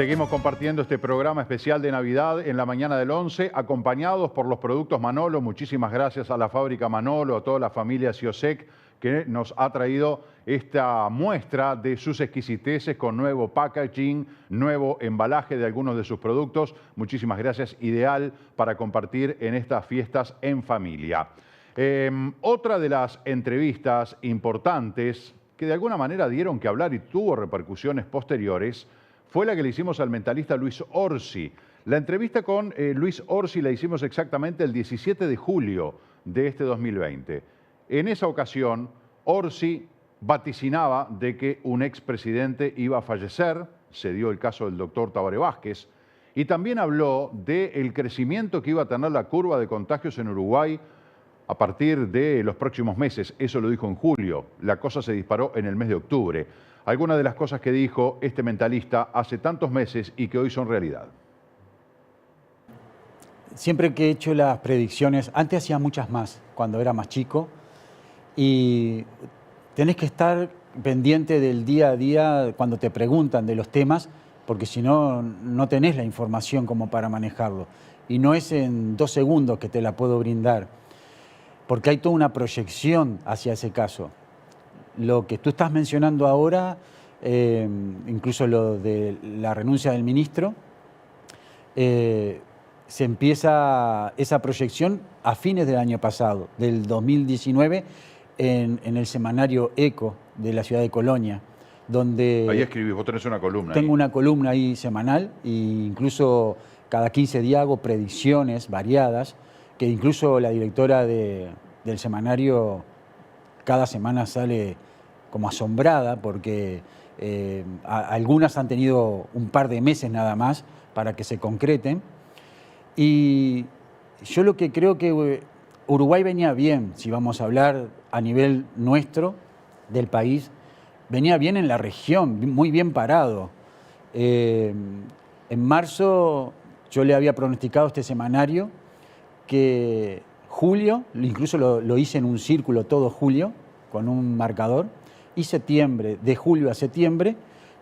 Seguimos compartiendo este programa especial de Navidad en la mañana del 11, acompañados por los productos Manolo. Muchísimas gracias a la fábrica Manolo, a toda la familia Siosec, que nos ha traído esta muestra de sus exquisiteces con nuevo packaging, nuevo embalaje de algunos de sus productos. Muchísimas gracias, ideal para compartir en estas fiestas en familia. Otra de las entrevistas importantes que de alguna manera dieron que hablar y tuvo repercusiones posteriores fue la que le hicimos al mentalista Luis Orsi. La entrevista con Luis Orsi la hicimos exactamente el 17 de julio de este 2020. En esa ocasión, Orsi vaticinaba de que un expresidente iba a fallecer, se dio el caso del doctor Tabaré Vázquez, y también habló del crecimiento que iba a tener la curva de contagios en Uruguay a partir de los próximos meses. Eso lo dijo en julio. La cosa se disparó en el mes de octubre. Algunas de las cosas que dijo este mentalista hace tantos meses y que hoy son realidad. Siempre que he hecho las predicciones, antes hacía muchas más, cuando era más chico, y tenés que estar pendiente del día a día cuando te preguntan de los temas, porque si no, no tenés la información como para manejarlo. Y no es en 2 segundos que te la puedo brindar, porque hay toda una proyección hacia ese caso. Lo que tú estás mencionando ahora, incluso lo de la renuncia del ministro, se empieza esa proyección a fines del año pasado, del 2019, en el semanario Eco de la ciudad de Colonia, donde... Ahí escribís, vos tenés una columna. Tengo una columna ahí semanal, e incluso cada 15 días hago predicciones variadas, que incluso la directora del semanario cada semana sale como asombrada, porque algunas han tenido un par de meses nada más para que se concreten. Y yo lo que creo que Uruguay venía bien, si vamos a hablar a nivel nuestro, del país, venía bien en la región, muy bien parado. En marzo yo le había pronosticado a este semanario que julio, incluso lo hice en un círculo todo julio, con un marcador, y septiembre, de julio a septiembre,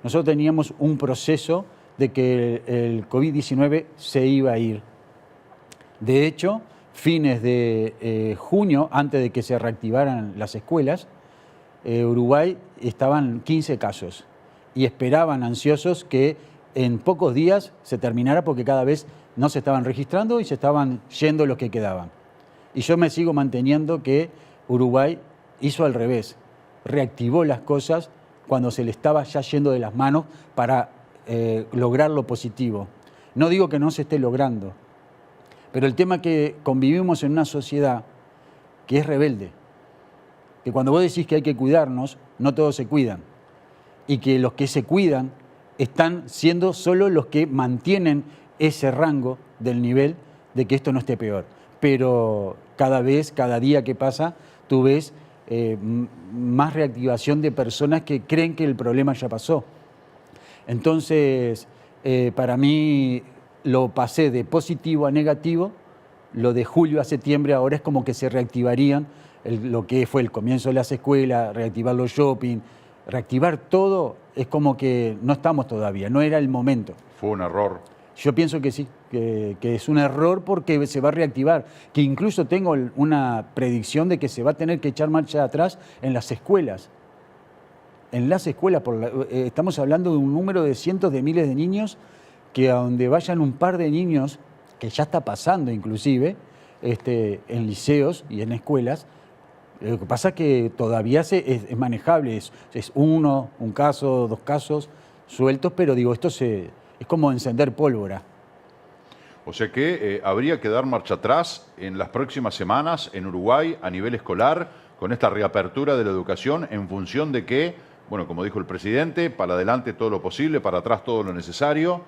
nosotros teníamos un proceso de que el COVID-19 se iba a ir. De hecho, fines de junio, antes de que se reactivaran las escuelas, Uruguay estaban 15 casos y esperaban ansiosos que en pocos días se terminara, porque cada vez no se estaban registrando y se estaban yendo los que quedaban. Y yo me sigo manteniendo que Uruguay hizo al revés, reactivó las cosas cuando se le estaba ya yendo de las manos para lograr lo positivo. No digo que no se esté logrando, pero el tema es que convivimos en una sociedad que es rebelde, que cuando vos decís que hay que cuidarnos, no todos se cuidan, y que los que se cuidan están siendo solo los que mantienen ese rango del nivel de que esto no esté peor. Pero cada vez, cada día que pasa, tú ves más reactivación de personas que creen que el problema ya pasó. Entonces, para mí lo pasé de positivo a negativo. Lo de julio a septiembre ahora es como que se reactivarían lo que fue el comienzo de las escuelas, reactivar los shopping, reactivar todo. Es como que no estamos todavía, no era el momento. Fue un error. Yo pienso que sí, que es un error porque se va a reactivar, que incluso tengo una predicción de que se va a tener que echar marcha atrás en las escuelas. En las escuelas, estamos hablando de un número de cientos de miles de niños, que a donde vayan un par de niños, que ya está pasando inclusive, en liceos y en escuelas, lo que pasa es que todavía es manejable, es un caso, 2 casos sueltos, pero digo, esto es como encender pólvora. O sea que habría que dar marcha atrás en las próximas semanas en Uruguay a nivel escolar con esta reapertura de la educación en función de que, bueno, como dijo el presidente, para adelante todo lo posible, para atrás todo lo necesario,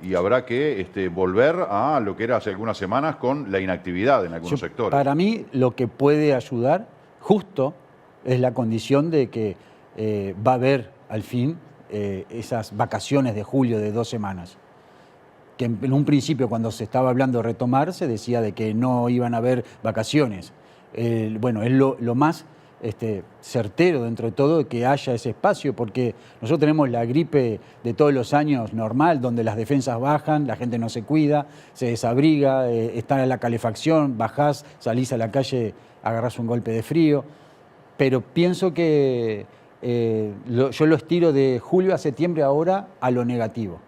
y habrá que volver a lo que era hace algunas semanas con la inactividad en algunos sectores. Para mí lo que puede ayudar justo es la condición de que va a haber al fin esas vacaciones de julio de 2 semanas. Que en un principio, cuando se estaba hablando de retomar, se decía de que no iban a haber vacaciones. Bueno, es lo más certero dentro de todo de que haya ese espacio, porque nosotros tenemos la gripe de todos los años normal, donde las defensas bajan, la gente no se cuida, se desabriga, está en la calefacción, bajás, salís a la calle, agarrás un golpe de frío, pero pienso que yo lo estiro de julio a septiembre ahora a lo negativo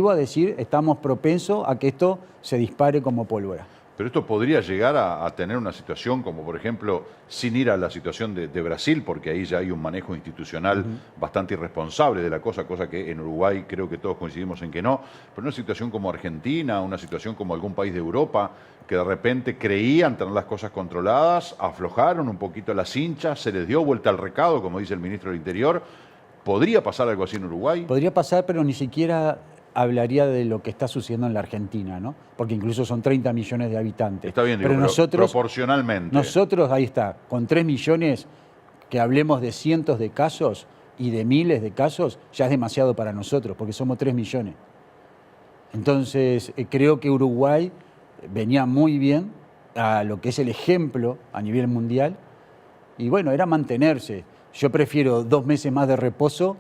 a decir, estamos propensos a que esto se dispare como pólvora. Pero esto podría llegar a tener una situación como, por ejemplo, sin ir a la situación de Brasil, porque ahí ya hay un manejo institucional bastante irresponsable de la cosa que en Uruguay creo que todos coincidimos en que no, pero una situación como Argentina, una situación como algún país de Europa, que de repente creían tener las cosas controladas, aflojaron un poquito las hinchas, se les dio vuelta al recado, como dice el ministro del Interior. ¿Podría pasar algo así en Uruguay? Podría pasar, pero ni siquiera hablaría de lo que está sucediendo en la Argentina, ¿no? Porque incluso son 30 millones de habitantes. Está bien, digo, pero nosotros, proporcionalmente. Nosotros, ahí está, con 3 millones, que hablemos de cientos de casos y de miles de casos, ya es demasiado para nosotros, porque somos 3 millones. Entonces, creo que Uruguay venía muy bien a lo que es el ejemplo a nivel mundial, y bueno, era mantenerse. Yo prefiero 2 meses más de reposo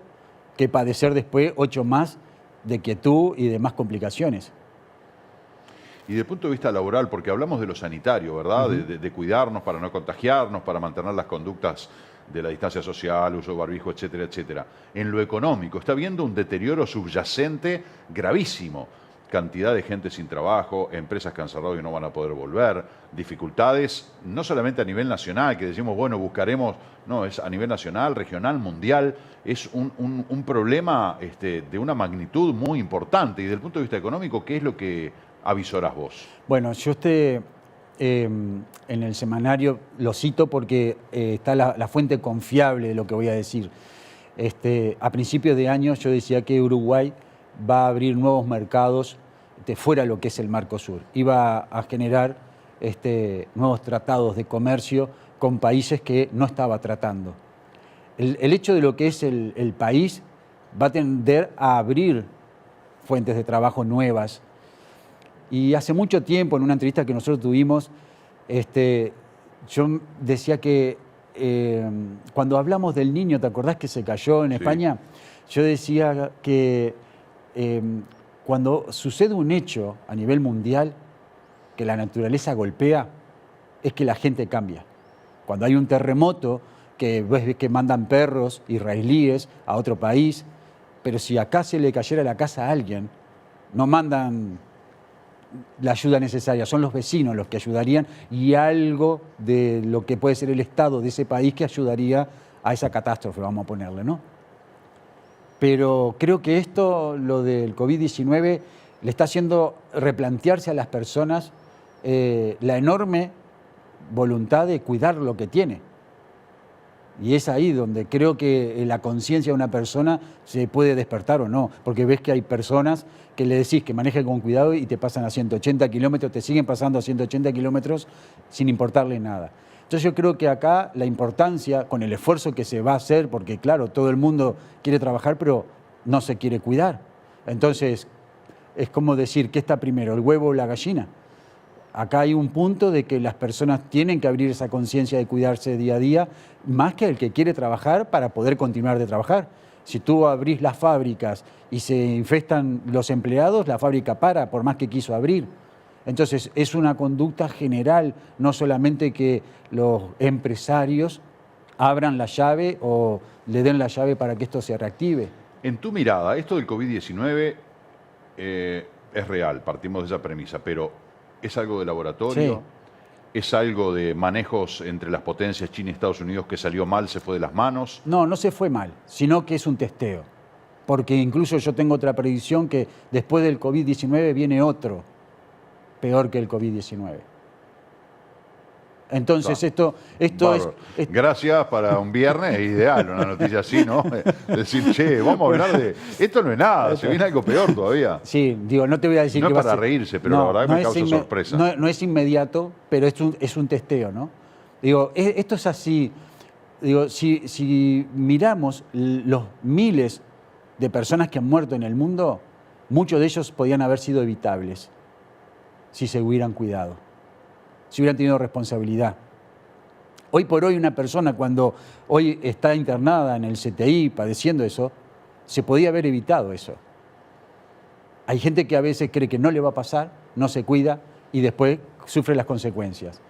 que padecer después 8 más de quietud y de más complicaciones. Y desde el punto de vista laboral, porque hablamos de lo sanitario, ¿verdad? De cuidarnos para no contagiarnos, para mantener las conductas de la distancia social, uso de barbijo, etcétera, etcétera. En lo económico, está habiendo un deterioro subyacente gravísimo. Cantidad de gente sin trabajo, empresas que han cerrado y no van a poder volver, dificultades, no solamente a nivel nacional, que decimos, bueno, buscaremos, no, es a nivel nacional, regional, mundial, es un problema de una magnitud muy importante. Y desde el punto de vista económico, ¿qué es lo que avisorás vos? Bueno, yo en el semanario lo cito porque está la fuente confiable de lo que voy a decir. A principios de año yo decía que Uruguay va a abrir nuevos mercados fuera de lo que es el Mercosur. Iba a generar nuevos tratados de comercio con países que no estaba tratando. El hecho de lo que es el país va a tender a abrir fuentes de trabajo nuevas. Y hace mucho tiempo, en una entrevista que nosotros tuvimos, yo decía que cuando hablamos del niño, ¿te acordás que se cayó en España? Yo decía que cuando sucede un hecho a nivel mundial, que la naturaleza golpea, es que la gente cambia. Cuando hay un terremoto, que ves que mandan perros israelíes a otro país, pero si acá se le cayera la casa a alguien, no mandan la ayuda necesaria, son los vecinos los que ayudarían y algo de lo que puede ser el Estado de ese país que ayudaría a esa catástrofe, vamos a ponerle, ¿no? Pero creo que esto, lo del COVID-19, le está haciendo replantearse a las personas la enorme voluntad de cuidar lo que tiene. Y es ahí donde creo que la conciencia de una persona se puede despertar o no, porque ves que hay personas que le decís que manejen con cuidado y te pasan a 180 kilómetros, te siguen pasando a 180 kilómetros sin importarle nada. Entonces yo creo que acá la importancia, con el esfuerzo que se va a hacer, porque claro, todo el mundo quiere trabajar, pero no se quiere cuidar. Entonces, es como decir, ¿qué está primero, el huevo o la gallina? Acá hay un punto de que las personas tienen que abrir esa conciencia de cuidarse día a día, más que el que quiere trabajar para poder continuar de trabajar. Si tú abrís las fábricas y se infestan los empleados, la fábrica para, por más que quiso abrir. Entonces, es una conducta general, no solamente que los empresarios abran la llave o le den la llave para que esto se reactive. En tu mirada, esto del COVID-19 es real, partimos de esa premisa, pero ¿es algo de laboratorio? Sí. ¿Es algo de manejos entre las potencias China y Estados Unidos que salió mal, se fue de las manos? No, no se fue mal, sino que es un testeo. Porque incluso yo tengo otra predicción que después del COVID-19 viene otro, peor que el COVID-19. Entonces esto es... Gracias, para un viernes es ideal, una noticia así, ¿no? Decir, che, vamos a hablar de... Esto no es nada, se viene algo peor todavía. Sí, digo, no te voy a decir no que es va a para ser... reírse, pero no, la verdad que me causa sorpresa. No es inmediato, pero es un testeo, ¿no? Digo, esto es así. Digo, si miramos los miles de personas que han muerto en el mundo, muchos de ellos podían haber sido evitables si se hubieran cuidado, si hubieran tenido responsabilidad. Hoy por hoy una persona cuando hoy está internada en el CTI padeciendo eso, se podía haber evitado eso. Hay gente que a veces cree que no le va a pasar, no se cuida y después sufre las consecuencias.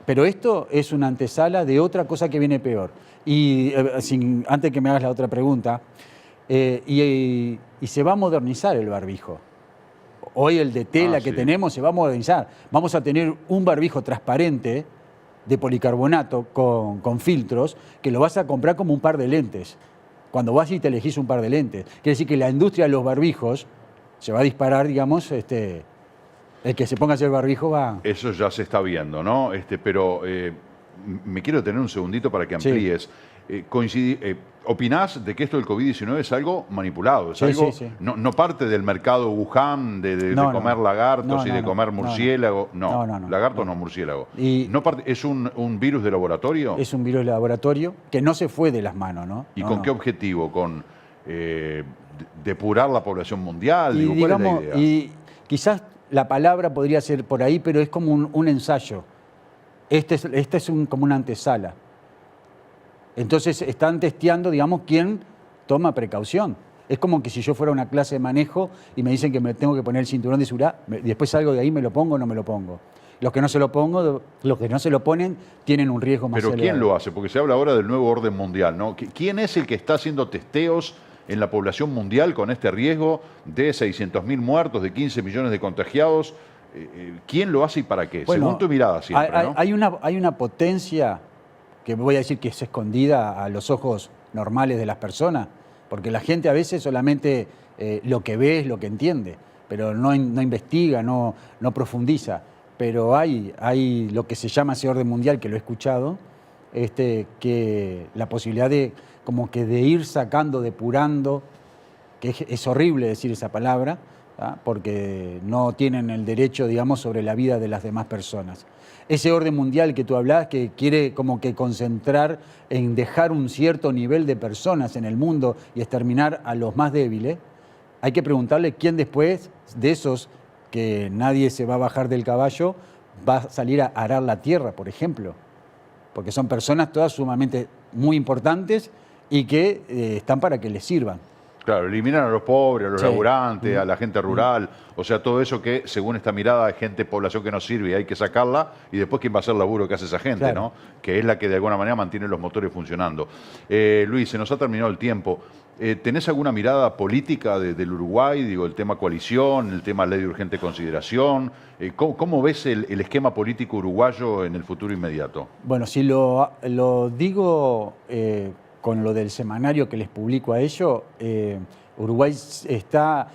Pero esto es una antesala de otra cosa que viene peor. Y antes que me hagas la otra pregunta, y se va a modernizar el barbijo. Hoy el de tela que tenemos se va a modernizar. Vamos a tener un barbijo transparente de policarbonato con filtros que lo vas a comprar como un par de lentes. Cuando vas y te elegís un par de lentes. Quiere decir que la industria de los barbijos se va a disparar, digamos, el que se ponga a hacer barbijo va... Eso ya se está viendo, ¿no? Pero me quiero tener un segundito para que amplíes. ¿Opinás de que esto del COVID-19 es algo manipulado? ¿Es algo, no parte del mercado Wuhan de comer lagartos y de comer murciélago? No, lagartos no murciélago. ¿Es un virus de laboratorio? Es un virus de laboratorio que no se fue de las manos, ¿no? ¿Y con qué objetivo? ¿Con depurar la población mundial? Y, ¿cuál es la idea? Y quizás la palabra podría ser por ahí, pero es como un ensayo. Este es como una antesala. Entonces están testeando, digamos, quién toma precaución. Es como que si yo fuera a una clase de manejo y me dicen que me tengo que poner el cinturón de seguridad, después salgo de ahí, ¿me lo pongo o no me lo pongo? Los que no se lo ponen tienen un riesgo más elevado. ¿Pero quién lo hace? Porque se habla ahora del nuevo orden mundial, ¿no? ¿Quién es el que está haciendo testeos en la población mundial con este riesgo de 600.000 muertos, de 15 millones de contagiados? ¿Quién lo hace y para qué? Bueno, según tu mirada siempre, ¿no? Hay una potencia que voy a decir que es escondida a los ojos normales de las personas, porque la gente a veces solamente lo que ve es lo que entiende, pero no investiga, no profundiza. Pero hay lo que se llama ese orden mundial, que lo he escuchado, que la posibilidad de ir sacando, depurando, que es horrible decir esa palabra, ¿tá? Porque no tienen el derecho, digamos, sobre la vida de las demás personas. Ese orden mundial que tú hablás, que quiere como que concentrar en dejar un cierto nivel de personas en el mundo y exterminar a los más débiles, hay que preguntarle quién después de esos que nadie se va a bajar del caballo va a salir a arar la tierra, por ejemplo. Porque son personas todas sumamente muy importantes y que están para que les sirvan. Claro, eliminar a los pobres, a los laburantes, a la gente rural, o sea, todo eso que, según esta mirada, es gente, población que no sirve y hay que sacarla, y después quién va a hacer el laburo que hace esa gente, claro, ¿no? Que es la que de alguna manera mantiene los motores funcionando. Luis, se nos ha terminado el tiempo. ¿Tenés alguna mirada política del Uruguay? Digo, el tema coalición, el tema ley de urgente consideración. ¿Cómo ves el esquema político uruguayo en el futuro inmediato? Bueno, si lo digo con lo del semanario que les publico a ellos, Uruguay está,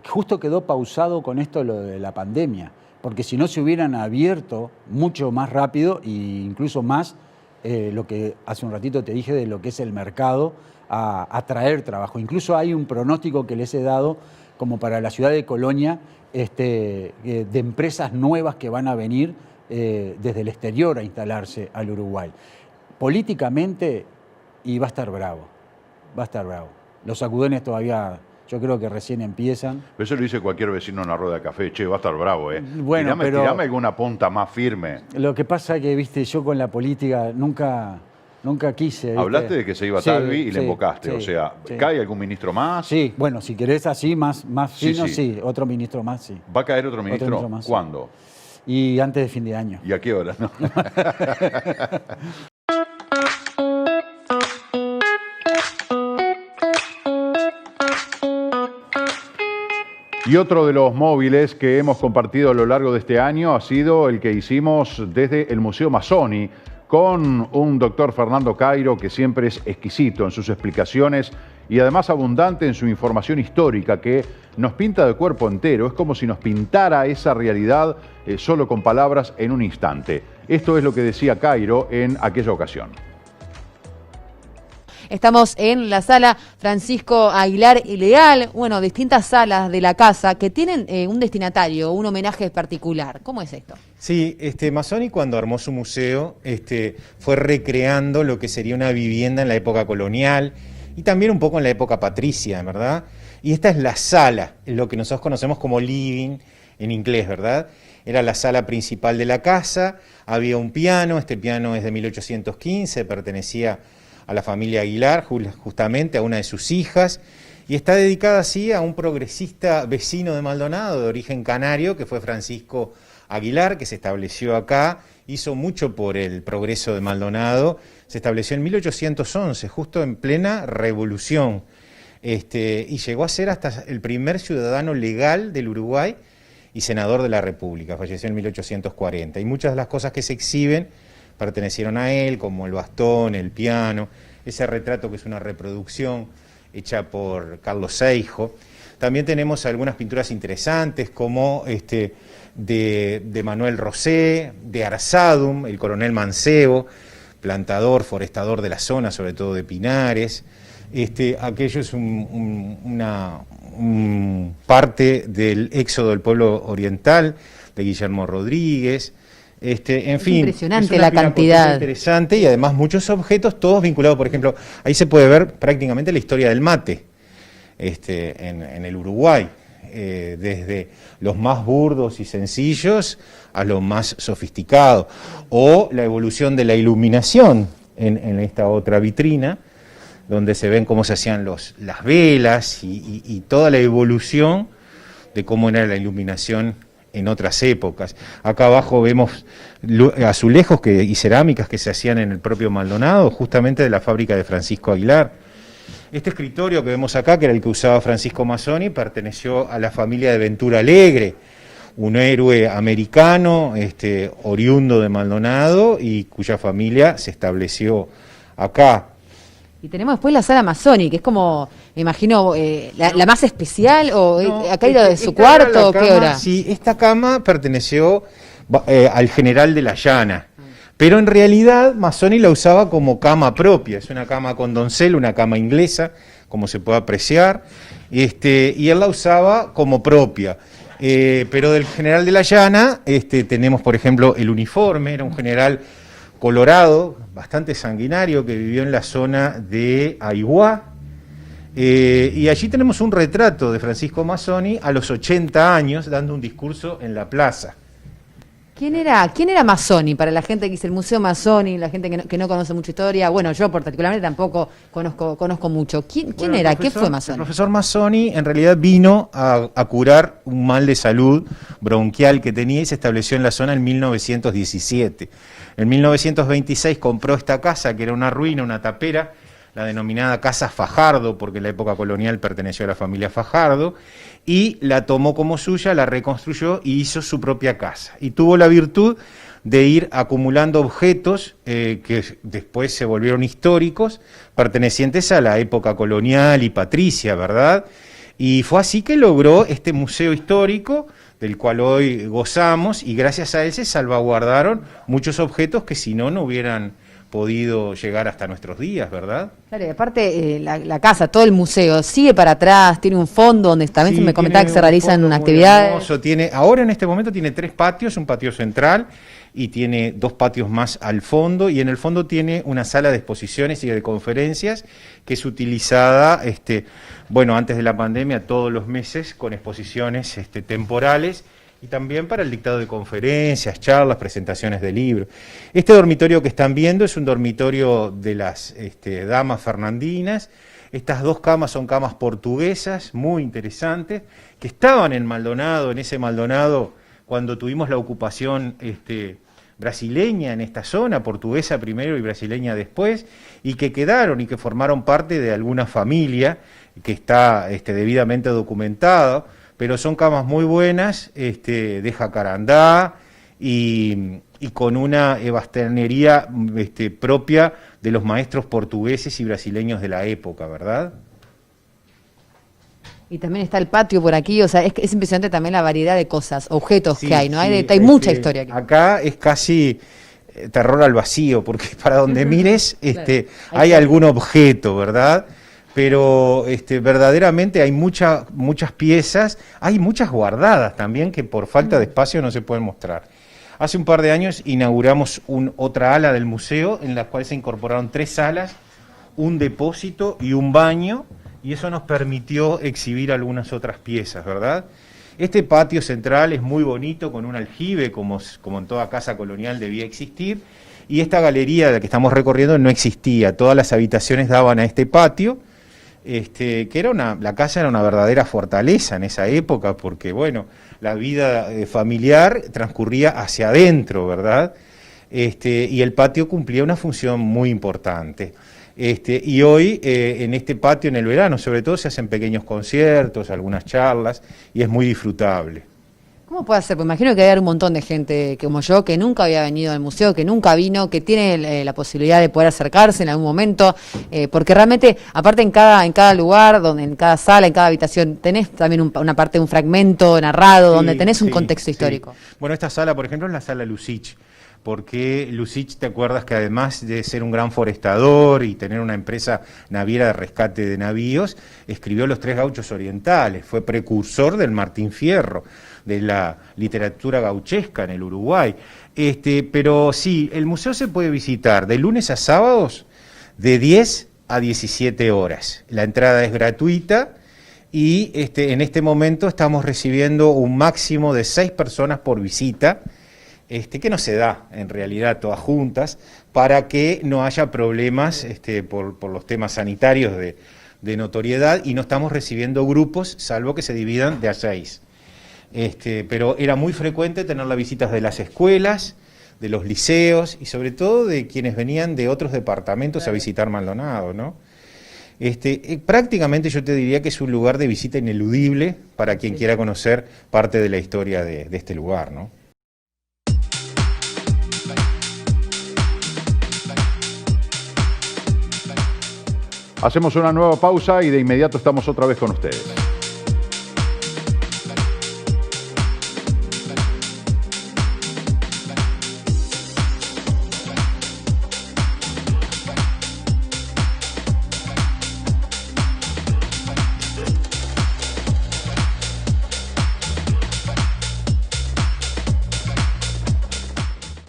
justo quedó pausado con esto lo de la pandemia, porque si no se hubieran abierto mucho más rápido e incluso más lo que hace un ratito te dije de lo que es el mercado, a atraer trabajo. Incluso hay un pronóstico que les he dado como para la ciudad de Colonia, de empresas nuevas que van a venir desde el exterior a instalarse al Uruguay. Políticamente, y va a estar bravo, va a estar bravo. Los sacudones todavía, yo creo que recién empiezan. Pero eso lo dice cualquier vecino en una rueda de café, che, va a estar bravo, ¿eh? Bueno, tirame alguna punta más firme. Lo que pasa es que, viste, yo con la política nunca quise. ¿viste? Hablaste de que se iba Talvi y le invocaste, o sea, ¿cae algún ministro más? Sí, bueno, si querés así, más fino, sí, otro ministro más, sí. ¿Va a caer otro ministro? Más, ¿Cuándo? Sí. Y antes de fin de año. ¿Y a qué hora? No. Y otro de los móviles que hemos compartido a lo largo de este año ha sido el que hicimos desde el Museo Mazzoni con un doctor Fernando Cairo que siempre es exquisito en sus explicaciones y además abundante en su información histórica que nos pinta de cuerpo entero. Es como si nos pintara esa realidad solo con palabras en un instante. Esto es lo que decía Cairo en aquella ocasión. Estamos en la sala Francisco Aguilar y Leal, bueno, distintas salas de la casa que tienen un destinatario, un homenaje particular. ¿Cómo es esto? Sí, Mazzoni cuando armó su museo fue recreando lo que sería una vivienda en la época colonial y también un poco en la época patricia, ¿verdad? Y esta es la sala, lo que nosotros conocemos como living, en inglés, ¿verdad? Era la sala principal de la casa, había un piano, este piano es de 1815, pertenecía a la familia Aguilar, justamente a una de sus hijas, y está dedicada así a un progresista vecino de Maldonado, de origen canario, que fue Francisco Aguilar, que se estableció acá, hizo mucho por el progreso de Maldonado, se estableció en 1811, justo en plena revolución, y llegó a ser hasta el primer ciudadano legal del Uruguay y senador de la República, falleció en 1840, y muchas de las cosas que se exhiben pertenecieron a él, como el bastón, el piano, ese retrato que es una reproducción hecha por Carlos Seijo. También tenemos algunas pinturas interesantes, como de Manuel Rosé, de Arzadum, el coronel Mancebo, plantador, forestador de la zona, sobre todo de pinares. Aquello es una parte del éxodo del pueblo oriental, de Guillermo Rodríguez. En fin, impresionante es la cantidad. Interesante, y además muchos objetos, todos vinculados, por ejemplo, ahí se puede ver prácticamente la historia del mate en el Uruguay, desde los más burdos y sencillos a los más sofisticados, o la evolución de la iluminación en esta otra vitrina, donde se ven cómo se hacían las velas y toda la evolución de cómo era la iluminación en otras épocas. Acá abajo vemos azulejos y cerámicas que se hacían en el propio Maldonado, justamente de la fábrica de Francisco Aguilar. Este escritorio que vemos acá, que era el que usaba Francisco Mazzoni, perteneció a la familia de Ventura Alegre, un héroe americano, oriundo de Maldonado, y cuya familia se estableció acá. Y tenemos después la sala Mazzoni, que es como, me imagino, la más especial, o No, acá ido de su esta cuarto, era ¿qué hora? Sí, esta cama perteneció al general de la Llana, pero en realidad Mazzoni la usaba como cama propia, es una cama con doncel, una cama inglesa, como se puede apreciar, y él la usaba como propia. Pero del general de la Llana tenemos, por ejemplo, el uniforme, era un general colorado, bastante sanguinario, que vivió en la zona de Aiguá, y allí tenemos un retrato de Francisco Mazzoni a los 80 años dando un discurso en la plaza. ¿Quién era Mazzoni? Para la gente que dice el Museo Mazzoni, la gente que no conoce mucha historia, bueno, yo particularmente tampoco conozco mucho. ¿Quién era? ¿Qué fue Mazzoni? El profesor Mazzoni en realidad vino a curar un mal de salud bronquial que tenía y se estableció en la zona en 1917. En 1926 compró esta casa, que era una ruina, una tapera, la denominada Casa Fajardo, porque en la época colonial perteneció a la familia Fajardo, y la tomó como suya, la reconstruyó y hizo su propia casa. Y tuvo la virtud de ir acumulando objetos que después se volvieron históricos, pertenecientes a la época colonial y patricia, ¿verdad? Y fue así que logró este museo histórico, del cual hoy gozamos, y gracias a él se salvaguardaron muchos objetos que si no, no hubieran podido llegar hasta nuestros días, ¿verdad? Claro, y aparte la casa, todo el museo, sigue para atrás, tiene un fondo donde también se me comentaba que se realizan actividades. Ahora en este momento tiene 3 patios, un patio central y tiene 2 patios más al fondo, y en el fondo tiene una sala de exposiciones y de conferencias que es utilizada, antes de la pandemia, todos los meses con exposiciones temporales, y también para el dictado de conferencias, charlas, presentaciones de libros. Este dormitorio que están viendo es un dormitorio de las damas fernandinas. Estas 2 camas son camas portuguesas, muy interesantes, que estaban en Maldonado, en ese Maldonado, cuando tuvimos la ocupación brasileña en esta zona, portuguesa primero y brasileña después, y que quedaron y que formaron parte de alguna familia que está debidamente documentada, pero son camas muy buenas, de jacarandá y con una ebasternería propia de los maestros portugueses y brasileños de la época, ¿verdad? Y también está el patio por aquí, o sea, es impresionante también la variedad de cosas, objetos Sí, que hay, ¿no? sí, Hay mucha historia aquí. Acá es casi terror al vacío, porque para donde mires Claro. hay algún objeto, ¿verdad? Pero verdaderamente hay muchas piezas, hay muchas guardadas también que por falta de espacio no se pueden mostrar. Hace un par de años inauguramos otra ala del museo en la cual se incorporaron 3 salas, un depósito y un baño, y eso nos permitió exhibir algunas otras piezas, ¿verdad? Este patio central es muy bonito, con un aljibe, como en toda casa colonial debía existir, y esta galería de la que estamos recorriendo no existía, todas las habitaciones daban a este patio, que era la casa era una verdadera fortaleza en esa época, porque bueno, la vida familiar transcurría hacia adentro, ¿verdad? Y el patio cumplía una función muy importante. Y hoy en este patio en el verano sobre todo se hacen pequeños conciertos, algunas charlas, y es muy disfrutable. ¿Cómo puede ser? Pues imagino que hay un montón de gente como yo que nunca había venido al museo, que nunca vino, que tiene la posibilidad de poder acercarse en algún momento, porque realmente, aparte en cada lugar, en cada sala, en cada habitación, tenés también una parte, un fragmento narrado, donde tenés un contexto histórico. Bueno, esta sala, por ejemplo, es la sala Lussich, porque Lussich, te acuerdas que además de ser un gran forestador y tener una empresa naviera de rescate de navíos, escribió Los Tres Gauchos Orientales, fue precursor del Martín Fierro, de la literatura gauchesca en el Uruguay. Pero sí, el museo se puede visitar de lunes a sábados de 10 a 17 horas. La entrada es gratuita y en este momento estamos recibiendo un máximo de 6 personas por visita, que no se da en realidad todas juntas, para que no haya problemas por los temas sanitarios de notoriedad, y no estamos recibiendo grupos, salvo que se dividan de a 6. Pero era muy frecuente tener las visitas de las escuelas, de los liceos y sobre todo de quienes venían de otros departamentos a visitar Maldonado, ¿no? Prácticamente yo te diría que es un lugar de visita ineludible para quien quiera conocer parte de la historia de este lugar, ¿no? Hacemos una nueva pausa y de inmediato estamos otra vez con ustedes.